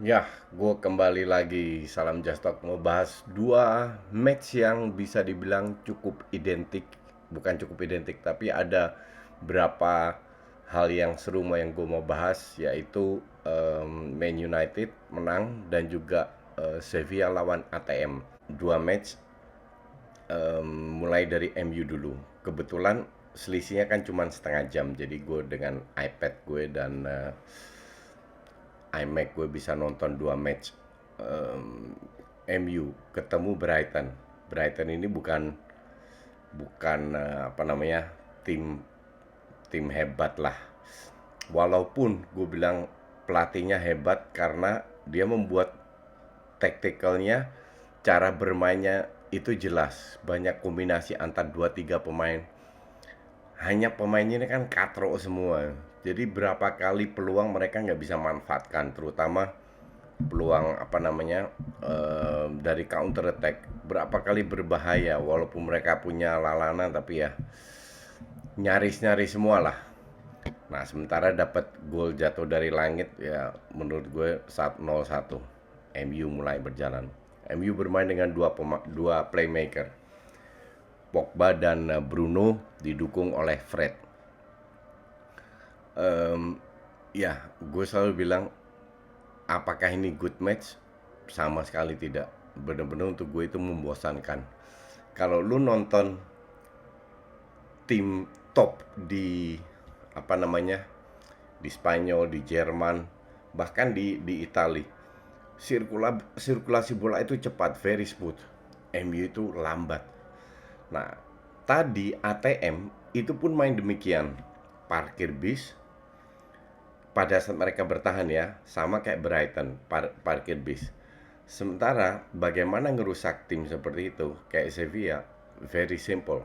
Ya, gue kembali lagi. Salam Just Talk. Mau bahas dua match yang bisa dibilang cukup identik. Bukan cukup identik, tapi ada berapa hal yang seru yang gue mau bahas, yaitu Man United menang dan juga Sevilla lawan ATM. Dua match, mulai dari MU dulu. Kebetulan selisihnya kan cuma setengah jam, jadi gue dengan iPad gue dan iMac gue bisa nonton dua match. MU ketemu Brighton. Brighton ini bukan bukan apa namanya, tim tim hebat lah. Walaupun gue bilang pelatihnya hebat karena dia membuat taktikalnya, cara bermainnya itu jelas. Banyak kombinasi antar dua tiga pemain. Hanya pemainnya ini kan katro semua. Jadi berapa kali peluang mereka nggak bisa manfaatkan, terutama peluang apa namanya, dari counter attack. Berapa kali berbahaya walaupun mereka punya Lalana, tapi ya nyaris-nyaris semua lah. Nah, sementara dapat gol jatuh dari langit, ya menurut gue saat 0-1 MU mulai berjalan. MU bermain dengan dua playmaker, Pogba dan Bruno, didukung oleh Fred. Ya, gue selalu bilang, apakah ini good match? Sama sekali tidak. Benar-benar untuk gue itu membosankan. Kalau lu nonton tim top di apa namanya, di Spanyol, di Jerman, bahkan di Itali, sirkulasi bola itu cepat, very smooth. MU itu lambat. Nah, tadi ATM itu pun main demikian, parkir bis. Pada saat mereka bertahan ya, sama kayak Brighton, parkir bis. Sementara bagaimana ngerusak tim seperti itu, kayak Sevilla, very simple.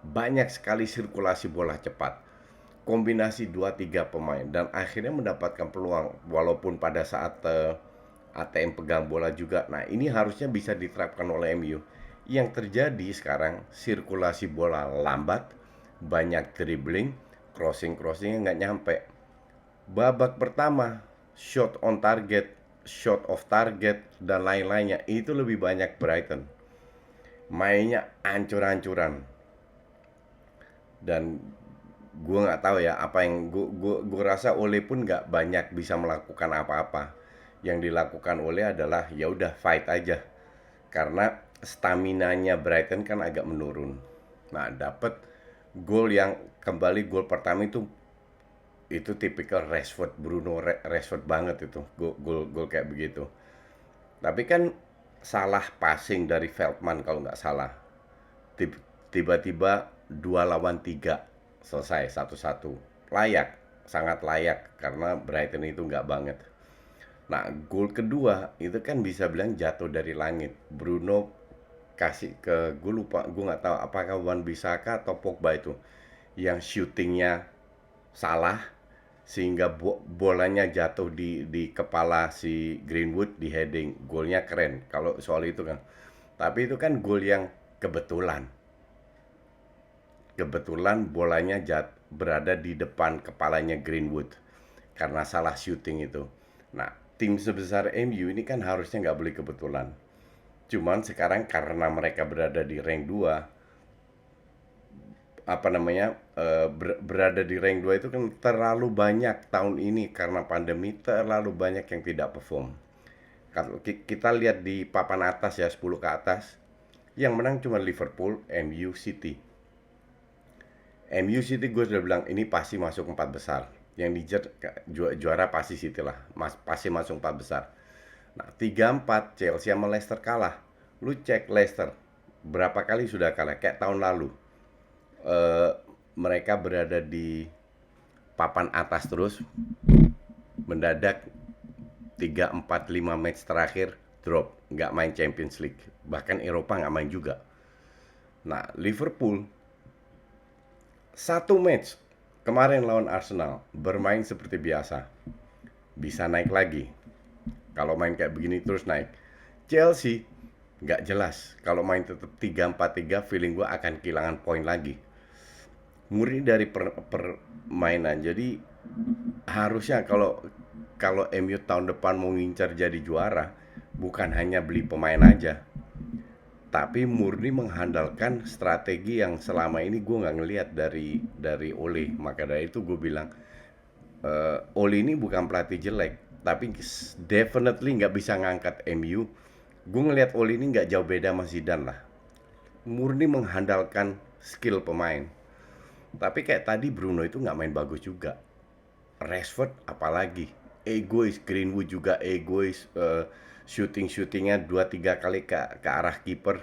Banyak sekali sirkulasi bola cepat, kombinasi dua tiga pemain, dan akhirnya mendapatkan peluang walaupun pada saat ATM pegang bola juga. Nah, ini harusnya bisa diterapkan oleh MU. Yang terjadi sekarang, sirkulasi bola lambat, banyak dribbling, crossingnya nggak nyampe. Babak pertama, shot on target, shot off target, dan lain-lainnya itu lebih banyak Brighton. Mainnya ancur-ancuran. Dan gue nggak tahu ya apa yang gue rasa Ole pun nggak banyak bisa melakukan apa-apa. Yang dilakukan Ole adalah ya udah fight aja, karena stamina-nya Brighton kan agak menurun. Nah, dapat gol yang kembali, gol pertama itu tipikal Rashford, Bruno Rashford banget itu, gol kayak begitu. Tapi kan salah passing dari Veltman kalau nggak salah. Tiba-tiba dua lawan tiga, selesai 1-1. Layak, sangat layak karena Brighton itu nggak banget. Nah, gol kedua itu kan bisa bilang jatuh dari langit. Bruno kasih ke, gue lupa, gue nggak tahu apakah Wan Bisaka atau Pogba itu yang syutingnya salah, sehingga bolanya jatuh di kepala si Greenwood, di heading. Golnya keren kalau soal itu kan, tapi itu kan gol yang kebetulan. Bolanya berada di depan kepalanya Greenwood karena salah shooting itu. Nah, tim sebesar MU ini kan harusnya nggak boleh kebetulan. Cuman sekarang karena mereka berada di rank 2, apa namanya, berada di rank 2 itu kan terlalu banyak tahun ini karena pandemi, terlalu banyak yang tidak perform. Kalau kita lihat di papan atas ya, 10 ke atas, yang menang cuma Liverpool, MU, City. MU City gue sudah bilang ini pasti masuk empat besar. Yang dijer juara pasti City lah, pasti masuk empat besar. Nah, 3-4 Chelsea sama Leicester kalah. Lu cek Leicester berapa kali sudah kalah, kayak tahun lalu. eh, Mereka berada di papan atas terus, mendadak 3 4 5 match terakhir drop, nggak main Champions League, bahkan Eropa nggak main juga. Nah, Liverpool satu match kemarin lawan Arsenal bermain seperti biasa, bisa naik lagi. Kalau main kayak begini terus naik. Chelsea nggak jelas, kalau main tetap 3-4-3 feeling gue akan kehilangan poin lagi, murni dari permainan. Jadi harusnya kalau kalau MU tahun depan mau ngincar jadi juara, bukan hanya beli pemain aja, tapi murni mengandalkan strategi yang selama ini gue nggak ngelihat dari Ole. Maka dari itu gue bilang, Ole ini bukan pelatih jelek, tapi definitely nggak bisa ngangkat MU. Gue ngelihat Ole ini nggak jauh beda sama Zidane lah, murni mengandalkan skill pemain. Tapi kayak tadi Bruno itu nggak main bagus juga. Rashford apalagi egois, Greenwood juga egois, shootingnya 2-3 kali ke arah kiper,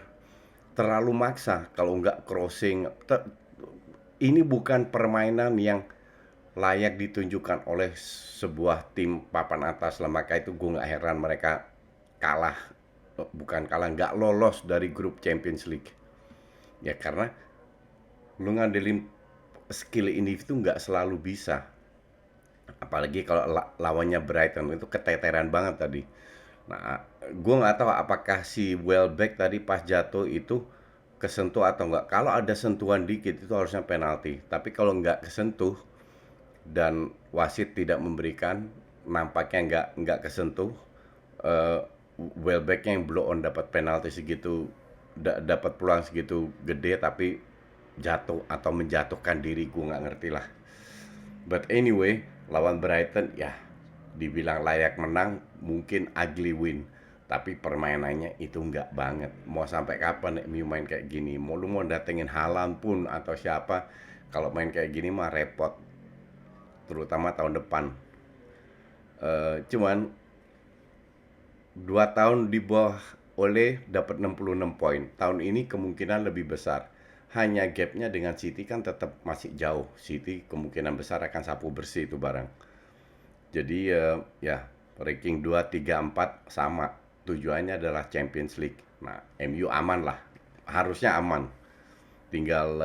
terlalu maksa kalau nggak crossing. Ini bukan permainan yang layak ditunjukkan oleh sebuah tim papan atas lah. Maka itu gue nggak heran mereka kalah, bukan kalah, nggak lolos dari grup Champions League. Ya karena lu ngandelin skill individu nggak selalu bisa. Apalagi kalau lawannya Brighton itu keteteran banget tadi. Nah, gue nggak tahu apakah si Welbeck tadi pas jatuh itu kesentuh atau enggak. Kalau ada sentuhan dikit itu harusnya penalti. Tapi kalau nggak kesentuh dan wasit tidak memberikan, nampaknya nggak kesentuh. eh Welbecknya yang blow on dapat penalti segitu, dapat peluang segitu gede tapi jatuh atau menjatuhkan diri, gue nggak ngerti lah. But anyway, lawan Brighton ya dibilang layak menang, mungkin ugly win. Tapi permainannya itu nggak banget. Mau sampai kapan MU main kayak gini? Lu mau datengin Haaland pun atau siapa, kalau main kayak gini mah repot. Terutama tahun depan. Cuman 2 tahun di bawah Ole dapat 66 poin. Tahun ini kemungkinan lebih besar. Hanya gapnya dengan City kan tetap masih jauh. City kemungkinan besar akan sapu bersih itu barang. Jadi ya ranking 2, 3, 4 sama. Tujuannya adalah Champions League. Nah, MU aman lah. Harusnya aman. Tinggal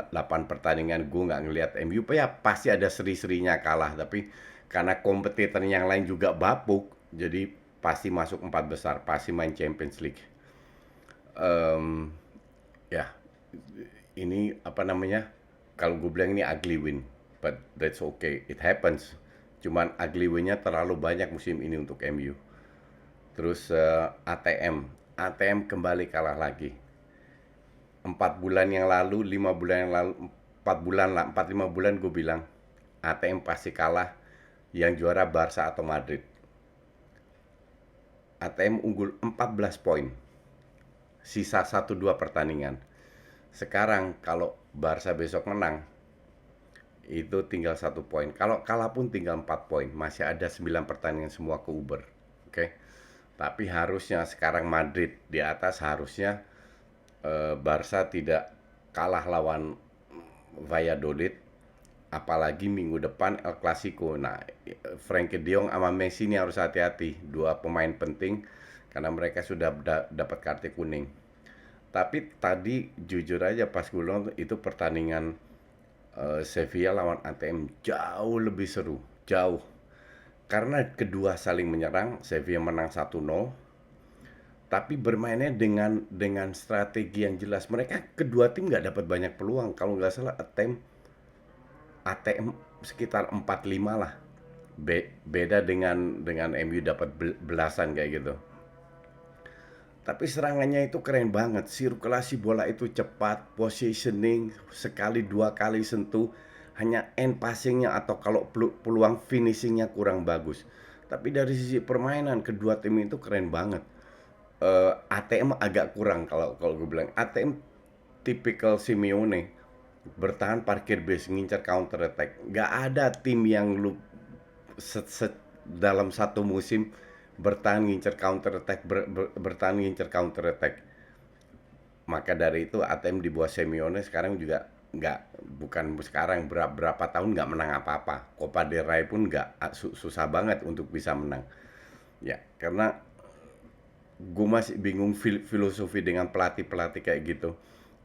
8 pertandingan, gue nggak ngelihat MU ya pasti ada seri-serinya kalah. Tapi karena kompetitor yang lain juga bapuk, jadi pasti masuk 4 besar, pasti main Champions League. Em, ya, ini apa namanya? Kalau gue bilang ini ugly win, but that's okay, it happens. Cuman ugly winnya terlalu banyak musim ini untuk MU. Terus ATM kembali kalah lagi. 4 bulan yang lalu, 5 bulan yang lalu, 4 bulan lah, 4-5 bulan gue bilang ATM pasti kalah, yang juara Barca atau Madrid. ATM unggul 14 poin, sisa 1-2 pertandingan. Sekarang kalau Barca besok menang, itu tinggal 1 poin. Kalau kalah pun tinggal 4 poin. Masih ada 9 pertandingan semua ke Uber. Oke. Tapi harusnya sekarang Madrid di atas, harusnya Barca tidak kalah lawan Valladolid. Apalagi minggu depan El Clasico. Nah, Frenkie de Jong sama Messi ini harus hati-hati. 2 pemain penting karena mereka sudah dapat kartu kuning. Tapi tadi jujur aja pas gue nonton itu pertandingan Sevilla lawan ATM jauh lebih seru, jauh. Karena kedua saling menyerang, Sevilla menang 1-0. Tapi bermainnya dengan strategi yang jelas. Mereka kedua tim nggak dapat banyak peluang. Kalau nggak salah ATM sekitar 4-5 lah. Beda dengan MU dapat belasan kayak gitu. Tapi serangannya itu keren banget. Sirkulasi bola itu cepat, positioning, sekali 2 kali sentuh, hanya end passingnya atau kalau peluang finishingnya kurang bagus. Tapi dari sisi permainan kedua tim itu keren banget. ATM agak kurang kalau gue bilang. ATM tipikal Simeone, bertahan parkir base, ngincar counter attack. Gak ada tim yang dalam satu musim bertahan ngincer counter attack, bertahan ngincer counter attack. Maka dari itu ATM di bawah Simeone sekarang juga bukan sekarang, berapa tahun nggak menang apa-apa. Copa del Rey pun nggak, susah banget untuk bisa menang. Ya karena gue masih bingung filosofi dengan pelatih kayak gitu.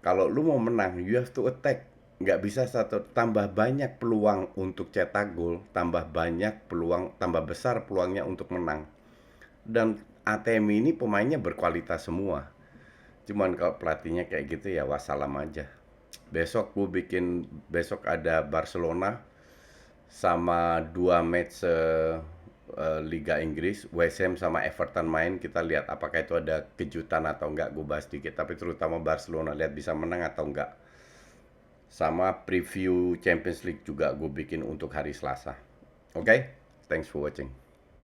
Kalau lu mau menang, you have to attack. Nggak bisa tambah banyak peluang untuk cetak gol, tambah banyak peluang, tambah besar peluangnya untuk menang. Dan ATM ini pemainnya berkualitas semua. Cuman kalau pelatihnya kayak gitu ya wassalam aja. Besok ada Barcelona sama 2 match Liga Inggris, West Ham sama Everton main, kita lihat apakah itu ada kejutan atau enggak, gue bahas dikit. Tapi terutama Barcelona, lihat bisa menang atau enggak. Sama preview Champions League juga gue bikin untuk hari Selasa. Oke, thanks for watching.